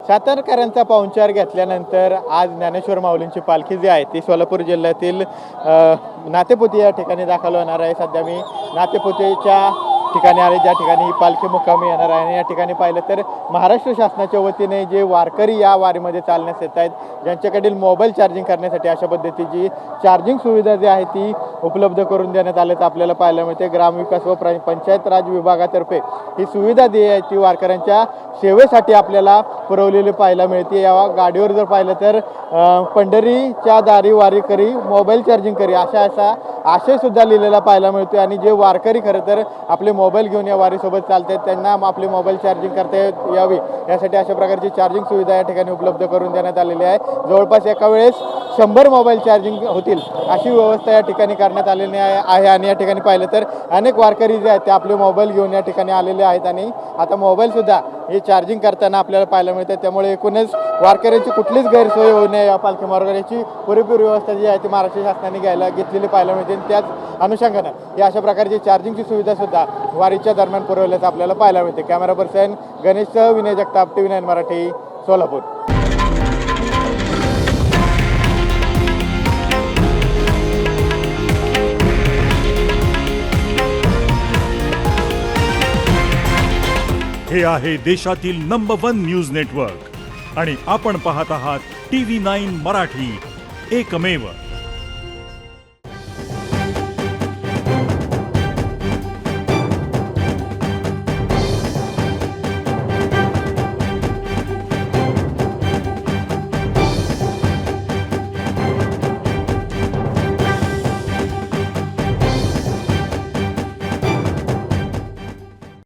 सातारकरांचा पाहुणचार घेतल्यानंतर आज ज्ञानेश्वर माऊलींची पालखी जी आहे ती सोलापूर जिल्ह्यातील नातेपुते या ठिकाणी दाखल होणार आहे। सध्या मी नातेपुतेच्या ठिकाणी आले, ज्या ठिकाणी ही पालखी मुक्कामी येणार आहे। आणि या ठिकाणी पाहिलं तर महाराष्ट्र शासनाच्या वतीने जे वारकरी या वारीमध्ये चालण्यास येत आहेत, ज्यांच्याकडील मोबाईल चार्जिंग करण्यासाठी अशा पद्धतीची चार्जिंग सुविधा जी आहे ती उपलब्ध करून देण्यात आल्याचं आपल्याला पाहायला मिळते। ग्रामविकास व पंचायत राज विभागातर्फे ही सुविधा जी आहे ती वारकऱ्यांच्या सेवेसाठी आपल्याला पुरवलेली पाहायला मिळते। या गाडीवर जर पाहिलं तर पंढरीच्या दारी वारी करी मोबाईल चार्जिंग करी असा आशय सुद्धा लिहिलेला पाहायला मिळतो। आणि जे वारकरी खरं तर आपले मोबाईल घेऊन या वारीसोबत चालतात त्यांना आपले मोबाईल चार्जिंग करता यावी यासाठी अशा प्रकारची चार्जिंग सुविधा या ठिकाणी उपलब्ध करून देण्यात आलेली आहे। जवळपास एका वेळेस 100 मोबाईल चार्जिंग होतील अशी व्यवस्था या ठिकाणी करण्यात आलेली आहे। आणि या ठिकाणी पाहिलं तर अनेक वारकरी जे आहेत ते आपले मोबाईल घेऊन या ठिकाणी आलेले आहेत आणि आता मोबाईलसुद्धा हे चार्जिंग करताना आपल्याला पाहायला मिळते। त्यामुळे एकूणच वारकऱ्यांची कुठलीच गैरसोय होऊ नये या पालखी मार्गावर याची पुरेपूर व्यवस्था जी आहे ती महाराष्ट्र शासनाने घेतलेली पाहायला मिळते। त्याच अनुषंगानं या अशा प्रकारची चार्जिंगची सुविधा सुद्धा वारीच्या दरम्यान पुरवल्याचं आपल्याला पाहायला मिळते। कॅमेरा पर्सन गणेशसह विनय जगताप, TV9 मराठी, सोलापूर। हे आहे देशातील नंबर 1 न्यूज नेटवर्क आणि आपण पाहत आहात TV9 मराठी, एकमेव।